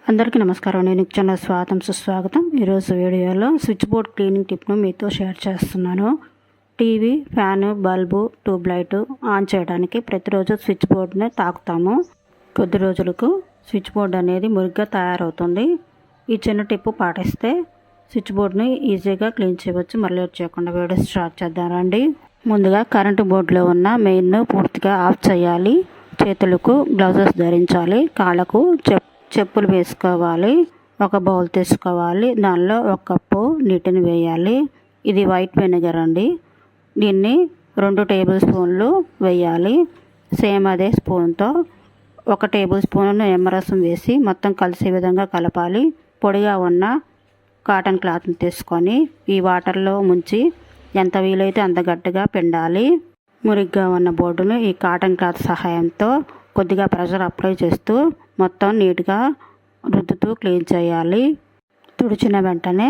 అందరికీ నమస్కారం. నేను ఛానల్ స్వాగతం సుస్వాగతం. ఈరోజు వీడియోలో స్విచ్ బోర్డ్ క్లీనింగ్ టిప్ను మీతో షేర్ చేస్తున్నాను. TV, fan, bulb, tube light on చేయడానికి ప్రతిరోజు స్విచ్ బోర్డుని తాకుతాము. కొద్ది రోజులకు స్విచ్ బోర్డ్ అనేది మురిగ్గా తయారవుతుంది. ఈ చిన్న టిప్పు పాటిస్తే స్విచ్ బోర్డ్ని ఈజీగా క్లీన్ చేయవచ్చు. మళ్ళీ లేట్ చేయకుండా వీడియో స్టార్ట్ చేద్దామండి. ముందుగా కరెంటు బోర్డులో ఉన్న మెయిన్ను పూర్తిగా ఆఫ్ చేయాలి. చేతులకు గ్లౌజెస్ ధరించాలి. కాళ్ళకు చెప్పులు వేసుకోవాలి. ఒక బౌల్ తీసుకోవాలి. దానిలో 1 కప్పు నీటిని వేయాలి. ఇది వైట్ వెనిగర్ అండి. దీన్ని 2 టేబుల్ స్పూన్లు వేయాలి. సేమ్ అదే స్పూన్తో 1 టేబుల్ స్పూన్ నిమ్మరసం వేసి మొత్తం కలిసే విధంగా కలపాలి. పొడిగా ఉన్న కాటన్ క్లాత్ని తీసుకొని ఈ వాటర్లో ముంచి ఎంత వీలైతే అంత గట్టిగా పిండాలి. మురిగ్గా ఉన్న బోర్డును ఈ కాటన్ క్లాత్ సహాయంతో కొద్దిగా ప్రెషర్ అప్లై చేస్తూ మొత్తం నీట్గా రుద్దుతూ క్లీన్ చేయాలి. తుడిచిన వెంటనే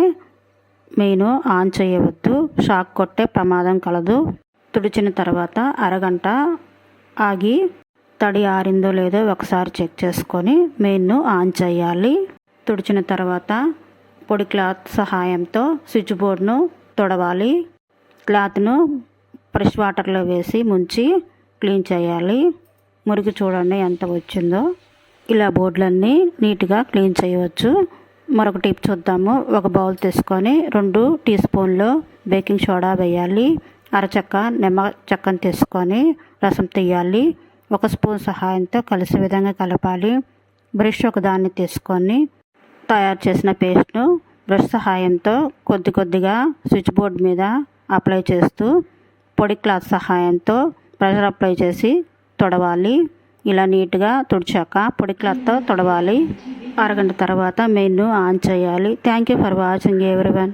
మెయిన్ ఆన్ చేయవద్దు. షాక్ కొట్టే ప్రమాదం కలదు. తుడిచిన తర్వాత అరగంట ఆగి తడి ఆరిందో లేదో ఒకసారి చెక్ చేసుకొని మెయిన్ను ఆన్ చేయాలి. తుడిచిన తర్వాత పొడి క్లాత్ సహాయంతో స్విచ్ బోర్డును తొడవాలి. క్లాత్ను ఫ్రెష్ వాటర్లో వేసి ముంచి క్లీన్ చేయాలి. మురికి చూడండి ఎంత వచ్చిందో. ఇలా బోర్డులన్నీ నీట్గా క్లీన్ చేయవచ్చు. మరొక టిప్ చూద్దాము. ఒక బౌల్ తీసుకొని 2 టీ స్పూన్లు బేకింగ్ సోడా వేయాలి. అరచెక్క నిమ్మ చెక్కను తీసుకొని రసం తీయాలి. 1 స్పూన్ సహాయంతో కలిసే విధంగా కలపాలి. బ్రష్ ఒకదాన్ని తీసుకొని తయారు చేసిన పేస్ట్ను బ్రష్ సహాయంతో కొద్దిగా స్విచ్ బోర్డ్ మీద అప్లై చేస్తూ పొడి క్లాత్ సహాయంతో ప్రెషర్ అప్లై చేసి తొడవాలి. ఇలా నీట్గా తుడిచాక పొడి క్లాత్తో తొడవాలి. అరగంట తర్వాత మెయిన్ ఆన్ చేయాలి. Thank you for watching everyone.